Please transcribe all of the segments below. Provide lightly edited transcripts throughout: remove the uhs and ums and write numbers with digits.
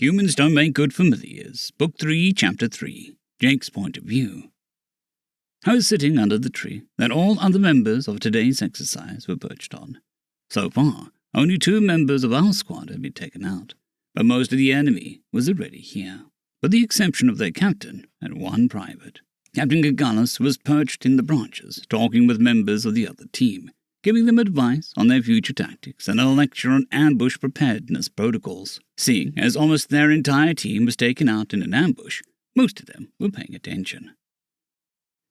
Humans Don't Make Good Familiars, Book 3, Chapter 3, Jake's Point of View. I was sitting under the tree that all other members of today's exercise were perched on. So far, only 2 members of our squad had been taken out, but most of the enemy was already here, with the exception of their captain and 1 private. Captain Gagalis was perched in the branches, talking with members of the other team, giving them advice on their future tactics and a lecture on ambush preparedness protocols. Seeing as almost their entire team was taken out in an ambush, most of them were paying attention.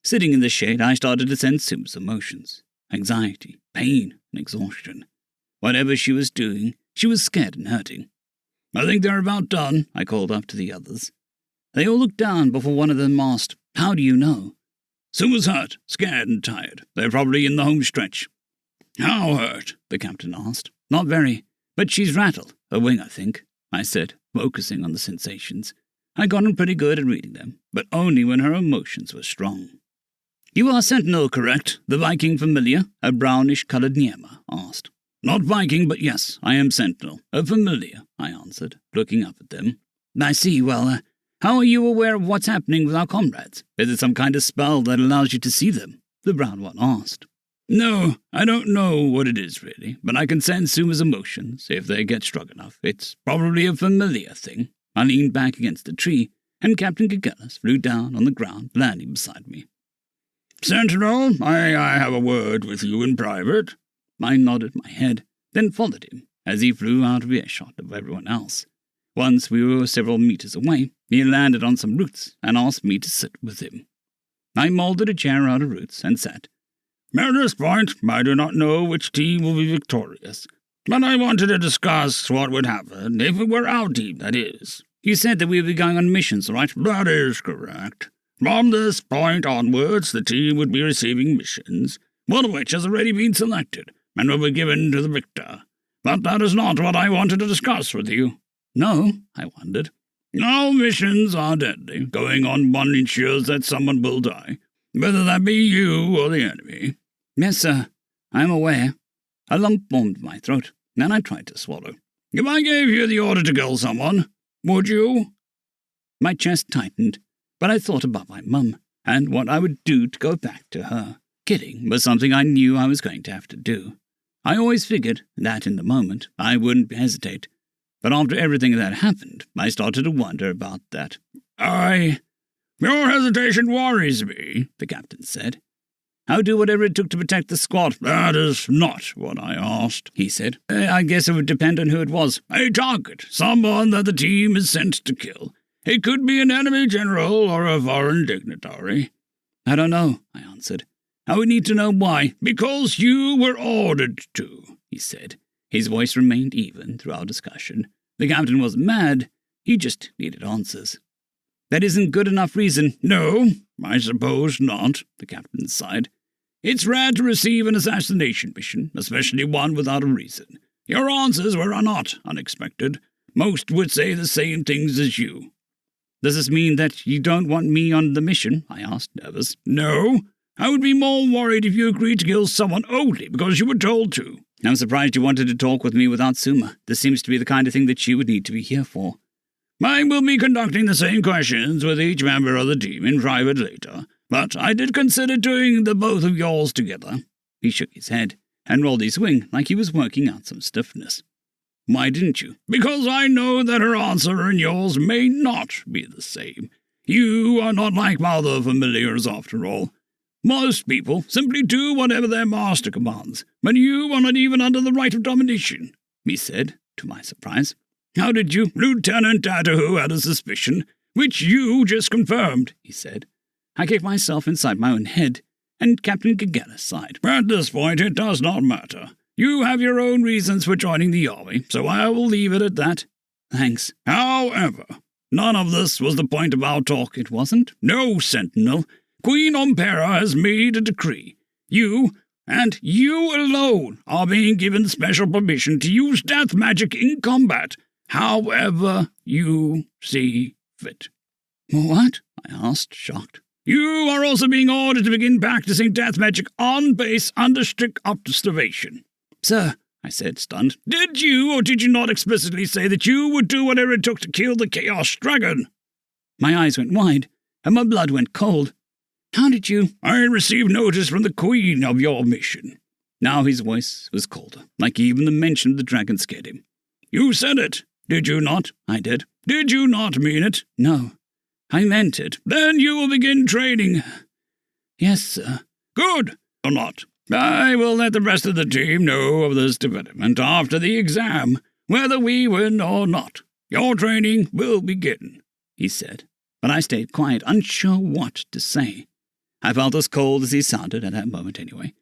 Sitting in the shade, I started to sense Suma's emotions: anxiety, pain, and exhaustion. Whatever she was doing, she was scared and hurting. "I think they're about done," I called up to the others. They all looked down before one of them asked, "How do you know?" "Suma's hurt, scared and tired. They're probably in the home stretch." "How hurt?" the captain asked. "Not very, but she's rattled. A wing, I think," I said, focusing on the sensations. I'd gotten pretty good at reading them, but only when her emotions were strong. "You are Sentinel, correct? The Viking familiar?" a brownish-coloured Niema asked. "Not Viking, but yes, I am Sentinel. A familiar," I answered, looking up at them. "I see. Well, how are you aware of what's happening with our comrades? Is it some kind of spell that allows you to see them?" the brown one asked. "No, I don't know what it is really, but I can sense Suma's emotions if they get strong enough. It's probably a familiar thing." I leaned back against the tree, and Captain Gagalis flew down on the ground, landing beside me. "Sentinel, I have a word with you in private." I nodded my head, then followed him, as he flew out of earshot of everyone else. Once we were several meters away, he landed on some roots and asked me to sit with him. I moulded a chair out of roots and sat. "At this point, I do not know which team will be victorious, but I wanted to discuss what would happen if it were our team, that is." "You said that we would be going on missions, right?" "That is correct. From this point onwards, the team would be receiving missions, one of which has already been selected, and will be given to the victor. But that is not what I wanted to discuss with you." "No?" I wondered. "All missions are deadly. Going on one ensures that someone will die, whether that be you or the enemy." "Yes, sir. I am aware." A lump formed in my throat, and I tried to swallow. "If I gave you the order to kill someone, would you?" My chest tightened, but I thought about my mum, and what I would do to go back to her. Killing was something I knew I was going to have to do. I always figured that in the moment I wouldn't hesitate, but after everything that happened, I started to wonder about that. "Your hesitation worries me," the captain said. "I'll do whatever it took to protect the squad." "That is not what I asked," he said. "I guess it would depend on who it was." "A target, someone that the team is sent to kill. It could be an enemy general or a foreign dignitary." "I don't know," I answered. "I would need to know why." "Because you were ordered to," he said. His voice remained even through our discussion. The captain wasn't mad, he just needed answers. "That isn't good enough reason." "No, I suppose not," the captain sighed. "It's rare to receive an assassination mission, especially one without a reason. Your answers were not unexpected. Most would say the same things as you." "Does this mean that you don't want me on the mission?" I asked, nervous. "No. I would be more worried if you agreed to kill someone only because you were told to." "I'm surprised you wanted to talk with me without Suma. This seems to be the kind of thing that she would need to be here for." "I will be conducting the same questions with each member of the team in private later, but I did consider doing the both of yours together." He shook his head and rolled his wing like he was working out some stiffness. "Why didn't you?" "Because I know that her answer and yours may not be the same. You are not like other familiars after all. Most people simply do whatever their master commands, but you are not even under the right of domination," he said, to my surprise. "How did you—" "Lieutenant Tatahu had a suspicion, which you just confirmed," he said. I kicked myself inside my own head, and Captain Gagalis sighed. "At this point it does not matter. You have your own reasons for joining the army, so I will leave it at that." "Thanks." "However, none of this was the point of our talk." "It wasn't?" "No, Sentinel. Queen Ompera has made a decree. You, and you alone, are being given special permission to use death magic in combat, however you see fit." "What?" I asked, shocked. "You are also being ordered to begin practicing death magic on base under strict observation." "Sir," I said, stunned. Did you or did you not explicitly say that you would do whatever it took to kill the Chaos Dragon? My eyes went wide, and my blood went cold. How did you? I received notice from the Queen of your mission. Now his voice was colder, like even the mention of the dragon scared him. You said it, did you not? I did. Did you not mean it? No, I meant it. Then you will begin training. Yes, sir. Good, or not. I will let the rest of the team know of this development after the exam, whether we win or not. Your training will begin, he said, but I stayed quiet, unsure what to say. I felt as cold as he sounded at that moment anyway.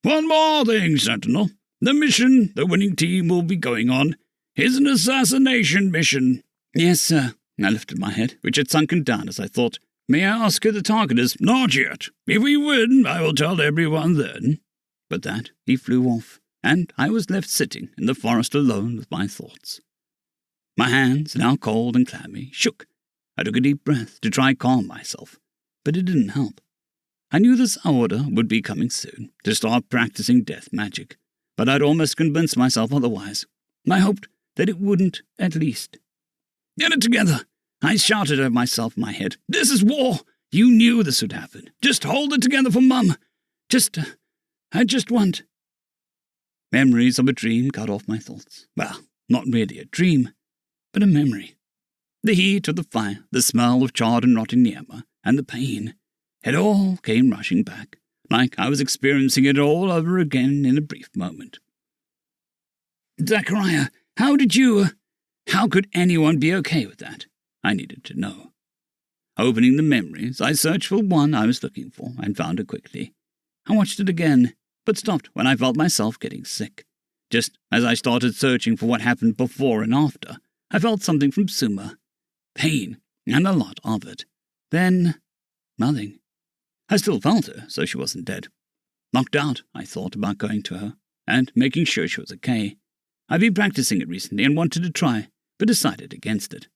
One more thing, Sentinel. The mission the winning team will be going on is an assassination mission. Yes, sir. I lifted my head, which had sunken down as I thought. May I ask who the target is? Not yet. If we win, I will tell everyone then. But that he flew off, and I was left sitting in the forest alone with my thoughts. My hands, now cold and clammy, shook. I took a deep breath to try calm myself, but it didn't help. I knew this order would be coming soon, to start practicing death magic, but I'd almost convinced myself otherwise. I hoped that it wouldn't, at least. Get it together! I shouted at myself in my head. This is war! You knew this would happen. Just hold it together for Mum! I just want... Memories of a dream cut off my thoughts. Well, not really a dream, but a memory. The heat of the fire, the smell of charred and rotting Niema, and the pain. It all came rushing back, like I was experiencing it all over again in a brief moment. Zachariah, how could anyone be okay with that? I needed to know. Opening the memories, I searched for one I was looking for and found it quickly. I watched it again, but stopped when I felt myself getting sick. Just as I started searching for what happened before and after, I felt something from Suma. Pain, and a lot of it. Then, nothing. I still felt her, so she wasn't dead. Knocked out, I thought about going to her, and making sure she was okay. I'd been practicing it recently and wanted to try, but decided against it.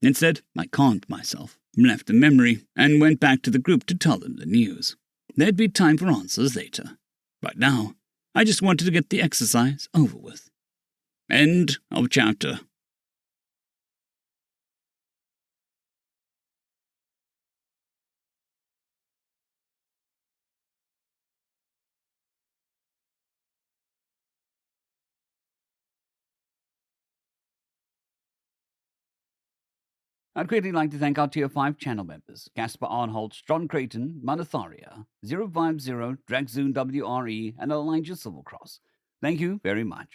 Instead, I calmed myself, left the memory, and went back to the group to tell them the news. There'd be time for answers later. Right now, I just wanted to get the exercise over with. End of chapter. I'd greatly like to thank our Tier 5 channel members, Casper Arnholtz, John Creighton, Manatharia, 050, Dragzoon W.R.E, and Elijah Silvercross. Thank you very much.